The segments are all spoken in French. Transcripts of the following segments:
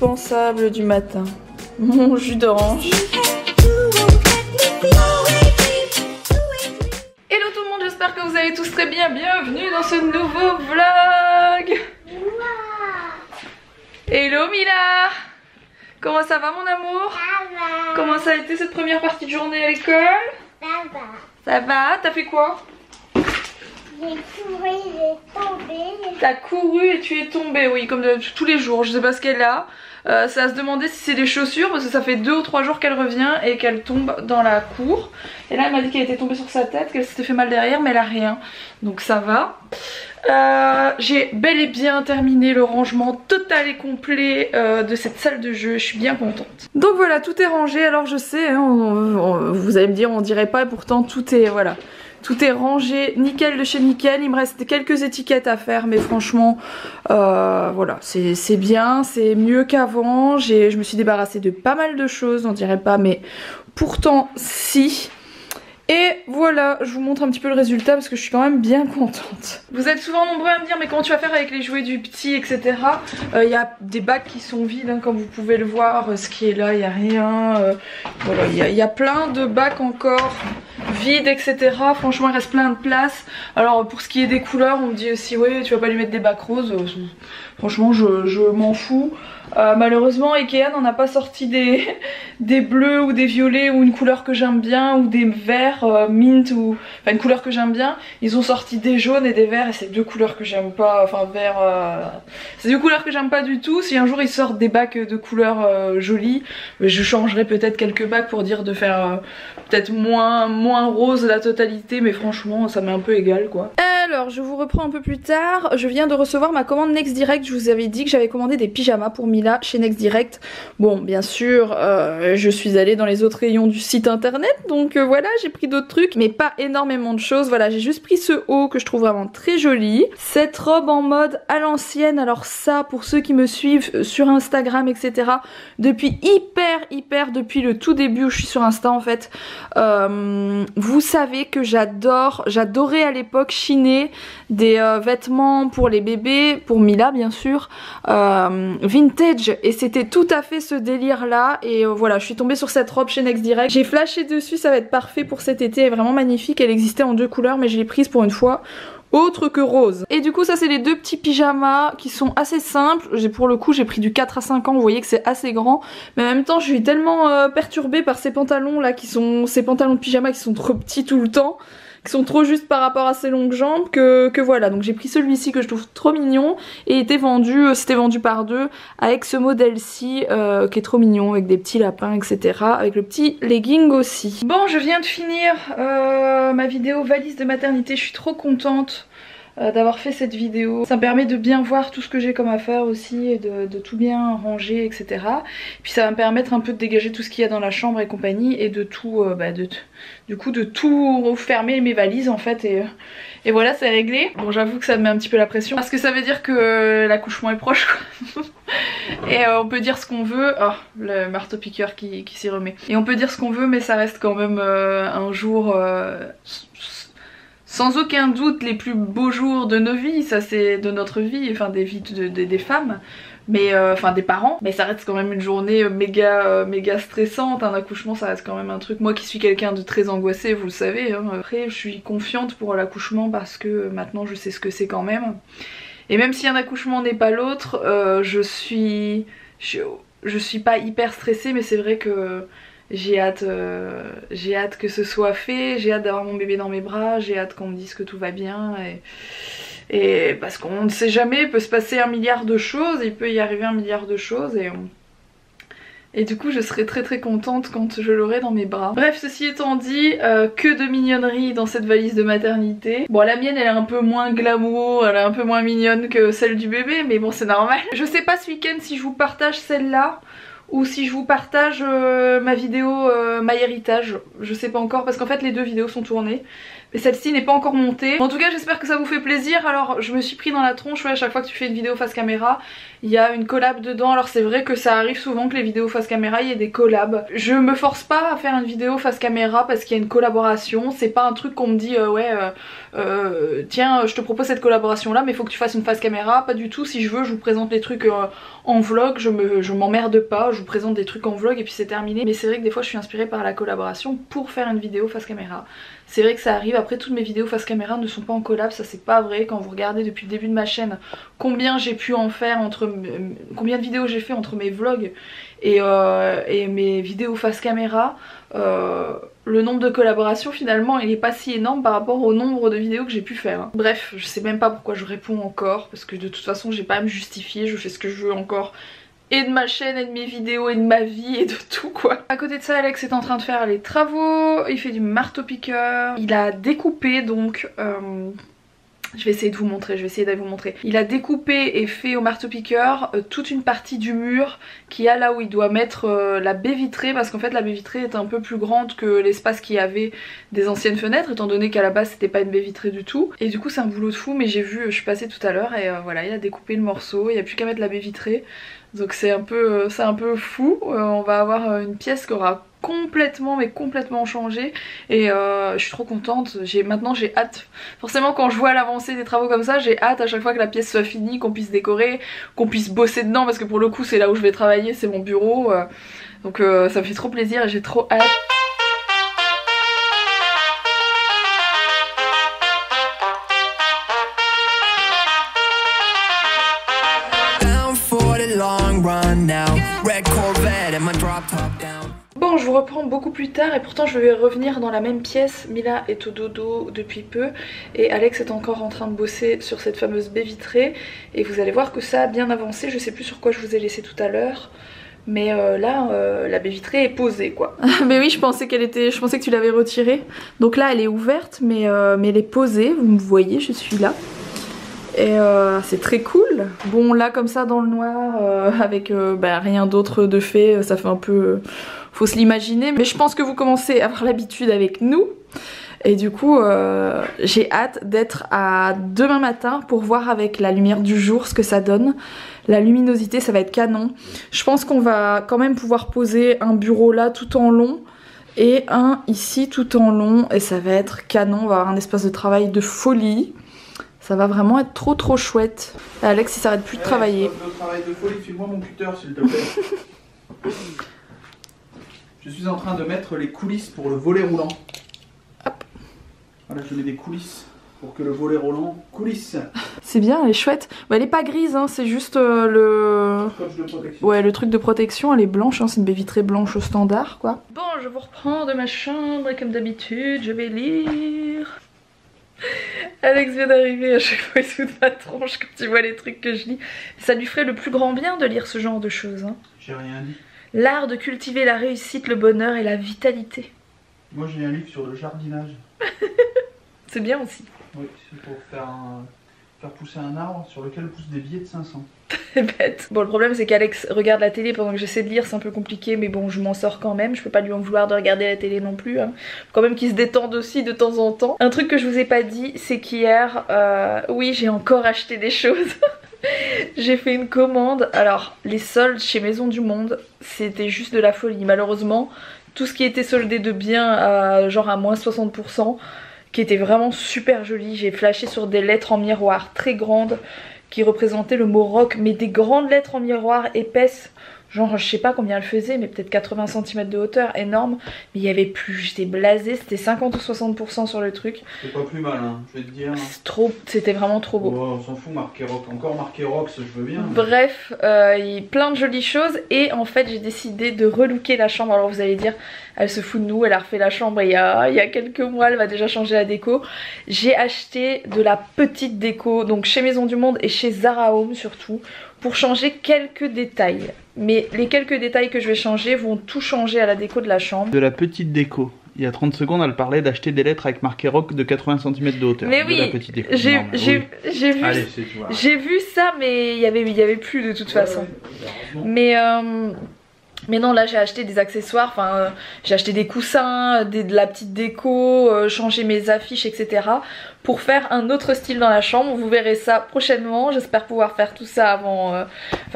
indispensable du matin. Mon jus d'orange. Hello tout le monde, j'espère que vous allez tous très bien. Bienvenue dans ce nouveau vlog. Hello Mila. Comment ça va mon amour? Ça va. Comment ça a été cette première partie de journée à l'école? Ça va. Ça va? T'as fait quoi? J'ai couru, j'ai tombé. T'as couru et tu es tombée, oui, comme tous les jours. Je sais pas ce qu'elle a. C'est à se demander si c'est des chaussures parce que ça fait 2 ou 3 jours qu'elle revient et qu'elle tombe dans la cour. Et là elle m'a dit qu'elle était tombée sur sa tête, qu'elle s'était fait mal derrière, mais elle a rien. Donc ça va. J'ai bel et bien terminé le rangement total et complet de cette salle de jeu, je suis bien contente. Donc voilà, tout est rangé. Alors je sais, hein, vous allez me dire on dirait pas, et pourtant tout est, voilà, tout est rangé nickel de chez nickel. Il me reste quelques étiquettes à faire, mais franchement voilà, c'est bien, c'est mieux qu'avant. Je me suis débarrassée de pas mal de choses, on dirait pas, mais pourtant si. Et voilà, je vous montre un petit peu le résultat parce que je suis quand même bien contente. Vous êtes souvent nombreux à me dire mais comment tu vas faire avec les jouets du petit, etc. Il y a des bacs qui sont vides, hein, comme vous pouvez le voir. Ce qui est là, il n'y a rien. Voilà, il y a plein de bacs encore vides, etc. Franchement, il reste plein de place. Alors pour ce qui est des couleurs, on me dit aussi oui, tu vas pas lui mettre des bacs roses. Franchement, je m'en fous. Malheureusement Ikea n'en a pas sorti des bleus ou des violets ou une couleur que j'aime bien, ou des verts mint, ou enfin une couleur que j'aime bien. Ils ont sorti des jaunes et des verts et c'est deux couleurs que j'aime pas, enfin vert, c'est deux couleurs que j'aime pas du tout. Si un jour ils sortent des bacs de couleurs jolies, je changerai peut-être quelques bacs pour dire de faire peut-être moins rose la totalité, mais franchement ça m'est un peu égal quoi. Alors je vous reprends un peu plus tard. Je viens de recevoir ma commande Next Direct. Je vous avais dit que j'avais commandé des pyjamas pour Mila chez Next Direct. Bon bien sûr je suis allée dans les autres rayons du site internet, donc voilà, j'ai pris d'autres trucs mais pas énormément de choses. Voilà, j'ai juste pris ce haut que je trouve vraiment très joli, cette robe en mode à l'ancienne. Alors ça, pour ceux qui me suivent sur Instagram etc, depuis depuis le tout début où je suis sur Insta en fait, vous savez que j'adorais à l'époque chiner des vêtements pour les bébés, pour Mila bien sûr, vintage, et c'était tout à fait ce délire là. Et voilà, je suis tombée sur cette robe chez Next Direct, j'ai flashé dessus, ça va être parfait pour cet été, elle est vraiment magnifique. Elle existait en 2 couleurs mais je l'ai prise pour une fois autre que rose. Et du coup ça c'est les 2 petits pyjamas qui sont assez simples. Pour le coup j'ai pris du 4 à 5 ans, vous voyez que c'est assez grand, mais en même temps je suis tellement perturbée par ces pantalons là ces pantalons de pyjama qui sont trop petits tout le temps, qui sont trop justes par rapport à ses longues jambes, que voilà. Donc j'ai pris celui-ci que je trouve trop mignon et c'était vendu par 2 avec ce modèle-ci qui est trop mignon avec des petits lapins etc, avec le petit legging aussi. Bon, je viens de finir ma vidéo valise de maternité, je suis trop contente d'avoir fait cette vidéo. Ça me permet de bien voir tout ce que j'ai comme affaire aussi et de tout bien ranger etc. Puis ça va me permettre un peu de dégager tout ce qu'il y a dans la chambre et compagnie, et de tout du coup de tout refermer mes valises en fait, et voilà, c'est réglé. Bon, j'avoue que ça me met un petit peu la pression parce que ça veut dire que l'accouchement est proche quoi. Et on peut dire ce qu'on veut. Oh, le marteau piqueur qui s'y remet. Et on peut dire ce qu'on veut mais ça reste quand même un jour sans aucun doute les plus beaux jours de nos vies. Ça c'est de notre vie, enfin des vies des femmes, mais enfin des parents, mais ça reste quand même une journée méga stressante. Un accouchement ça reste quand même un truc, moi qui suis quelqu'un de très angoissé, vous le savez, hein. Après je suis confiante pour l'accouchement parce que maintenant je sais ce que c'est quand même, et même si un accouchement n'est pas l'autre, je suis pas hyper stressée, mais c'est vrai que j'ai hâte que ce soit fait, j'ai hâte d'avoir mon bébé dans mes bras, j'ai hâte qu'on me dise que tout va bien, et parce qu'on ne sait jamais, il peut se passer 1 milliard de choses, il peut y arriver 1 milliard de choses, et du coup je serai très contente quand je l'aurai dans mes bras. Bref, ceci étant dit, que de mignonnerie dans cette valise de maternité. Bon, la mienne elle est un peu moins glamour, elle est un peu moins mignonne que celle du bébé, mais bon c'est normal. Je sais pas ce week-end si je vous partage celle-là ou si je vous partage ma vidéo MyHéritage. Je sais pas encore parce qu'en fait les deux vidéos sont tournées. Mais celle-ci n'est pas encore montée. En tout cas j'espère que ça vous fait plaisir. Alors je me suis pris dans la tronche, ouais, à chaque fois que tu fais une vidéo face caméra, il y a une collab dedans. Alors c'est vrai que ça arrive souvent que les vidéos face caméra, il y ait des collabs. Je me force pas à faire une vidéo face caméra parce qu'il y a une collaboration. C'est pas un truc qu'on me dit tiens je te propose cette collaboration là mais il faut que tu fasses une face caméra. Pas du tout, si je veux je vous présente les trucs en vlog, je m'emmerde pas, je vous présente des trucs en vlog et puis c'est terminé. Mais c'est vrai que des fois je suis inspirée par la collaboration pour faire une vidéo face caméra. C'est vrai que ça arrive. Après toutes mes vidéos face caméra ne sont pas en collab, ça c'est pas vrai. Quand vous regardez depuis le début de ma chaîne combien j'ai pu en faire combien de vidéos j'ai fait entre mes vlogs et mes vidéos face caméra, le nombre de collaborations finalement il est pas si énorme par rapport au nombre de vidéos que j'ai pu faire. Bref, je sais même pas pourquoi je réponds encore parce que de toute façon j'ai pas à me justifier, je fais ce que je veux encore. Et de ma chaîne, et de mes vidéos, et de ma vie, et de tout quoi. À côté de ça, Alex est en train de faire les travaux. Il fait du marteau-piqueur. Il a découpé donc... je vais essayer de vous montrer, Il a découpé et fait au marteau-piqueur toute une partie du mur qui a là où il doit mettre la baie vitrée. Parce qu'en fait la baie vitrée est un peu plus grande que l'espace qu'il y avait des anciennes fenêtres, étant donné qu'à la base c'était pas une baie vitrée du tout. Et du coup c'est un boulot de fou, mais j'ai vu, je suis passée tout à l'heure et voilà, il a découpé le morceau. Il n'y a plus qu'à mettre la baie vitrée. Donc c'est un peu fou. On va avoir une pièce qui aura complètement changé et je suis trop contente. Maintenant j'ai hâte, forcément quand je vois l'avancée des travaux comme ça, j'ai hâte à chaque fois que la pièce soit finie, qu'on puisse décorer, qu'on puisse bosser dedans parce que pour le coup c'est là où je vais travailler, c'est mon bureau, donc ça me fait trop plaisir et j'ai trop hâte. Bon, je vous reprends beaucoup plus tard et pourtant je vais revenir dans la même pièce. Mila est au dodo depuis peu et Alex est encore en train de bosser sur cette fameuse baie vitrée et vous allez voir que ça a bien avancé. Je sais plus sur quoi je vous ai laissé tout à l'heure, mais là la baie vitrée est posée quoi. Mais oui, je pensais que tu l'avais retirée. Donc là elle est ouverte mais elle est posée, vous me voyez, je suis là. Et c'est très cool. Bon là comme ça dans le noir avec rien d'autre de fait, ça fait un peu... faut se l'imaginer. Mais je pense que vous commencez à avoir l'habitude avec nous. Et du coup j'ai hâte d'être à demain matin pour voir avec la lumière du jour ce que ça donne. La luminosité ça va être canon. Je pense qu'on va quand même pouvoir poser un bureau là tout en long. Et un ici tout en long. Et ça va être canon, on va avoir un espace de travail de folie. Ça va vraiment être trop chouette. Alex il s'arrête plus de travailler. Le travail de folie, file-moi mon cutter s'il te plaît. Je suis en train de mettre les coulisses pour le volet roulant. Hop. Voilà, je mets des coulisses pour que le volet roulant coulisse. C'est bien, elle est chouette. Elle est pas grise, hein, c'est juste le... Scotch de protection. Ouais, le truc de protection, elle est blanche, hein, c'est une baie vitrée blanche au standard quoi. Bon, je vous reprends de ma chambre et comme d'habitude, je vais lire. Alex vient d'arriver, à chaque fois il se fout de ma tronche quand il voit les trucs que je lis. Ça lui ferait le plus grand bien de lire ce genre de choses. Hein. J'ai rien dit. L'art de cultiver la réussite, le bonheur et la vitalité. Moi j'ai un livre sur le jardinage. C'est bien aussi. Oui, c'est pour faire pousser un arbre sur lequel poussent des billets de 500. C'est bête. Bon, le problème c'est qu'Alex regarde la télé pendant que j'essaie de lire, c'est un peu compliqué, mais bon, je m'en sors quand même. Je peux pas lui en vouloir de regarder la télé non plus. Hein. Faut quand même qu'il se détende aussi de temps en temps. Un truc que je vous ai pas dit, c'est qu'hier, oui, j'ai encore acheté des choses. J'ai fait une commande. Alors, les soldes chez Maison du Monde, c'était juste de la folie. Malheureusement, tout ce qui était soldé de bien, genre à moins 60%, qui était vraiment super joli. J'ai flashé sur des lettres en miroir très grandes qui représentaient le mot rock, mais des grandes lettres en miroir épaisses. Genre je sais pas combien elle faisait, mais peut-être 80 cm de hauteur, énorme. Mais il y avait plus, j'étais blasée, c'était 50 ou 60% sur le truc. C'est pas plus mal hein, je vais te dire. C'était vraiment trop beau. Oh, on s'en fout, marqué rock, encore marqué rock, je veux bien. Bref, il y a plein de jolies choses et en fait j'ai décidé de relooker la chambre. Alors vous allez dire, elle se fout de nous, elle a refait la chambre il y a quelques mois, elle va déjà changer la déco. J'ai acheté de la petite déco, donc chez Maison du Monde et chez Zara Home surtout, pour changer quelques détails. Mais les quelques détails que je vais changer vont tout changer à la déco de la chambre. De la petite déco. Il y a 30 secondes, elle parlait d'acheter des lettres avec marqué rock de 80 cm de hauteur. Mais oui, j'ai vu ça, mais il y avait plus de toute façon. Mais Mais non, là j'ai acheté des accessoires, enfin j'ai acheté des coussins, de la petite déco, changé mes affiches, etc. pour faire un autre style dans la chambre. Vous verrez ça prochainement, j'espère pouvoir faire tout ça avant...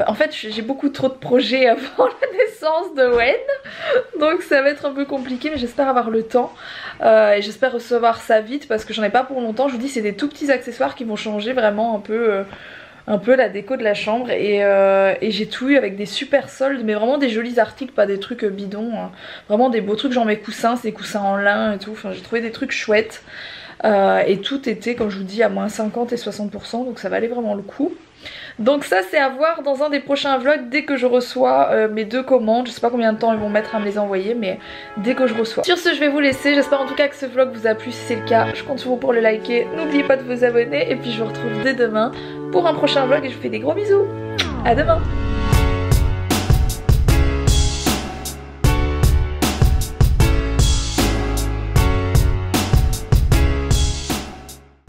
en fait j'ai beaucoup trop de projets avant la naissance de Wen, donc ça va être un peu compliqué, mais j'espère avoir le temps. Et j'espère recevoir ça vite parce que j'en ai pas pour longtemps. Je vous dis, c'est des tout petits accessoires qui vont changer vraiment un peu la déco de la chambre, et j'ai tout eu avec des super soldes, mais vraiment des jolis articles, pas des trucs bidons, hein. Vraiment des beaux trucs, genre mes coussins, c'est des coussins en lin et tout, enfin j'ai trouvé des trucs chouettes, et tout était, comme je vous dis, à moins 50 et 60%, donc ça valait vraiment le coup. Donc ça c'est à voir dans un des prochains vlogs dès que je reçois mes 2 commandes. Je sais pas combien de temps ils vont mettre à me les envoyer, mais dès que je reçois. Sur ce je vais vous laisser, j'espère en tout cas que ce vlog vous a plu. Si c'est le cas, je compte sur vous pour le liker. N'oubliez pas de vous abonner et puis je vous retrouve dès demain pour un prochain vlog et je vous fais des gros bisous. À demain.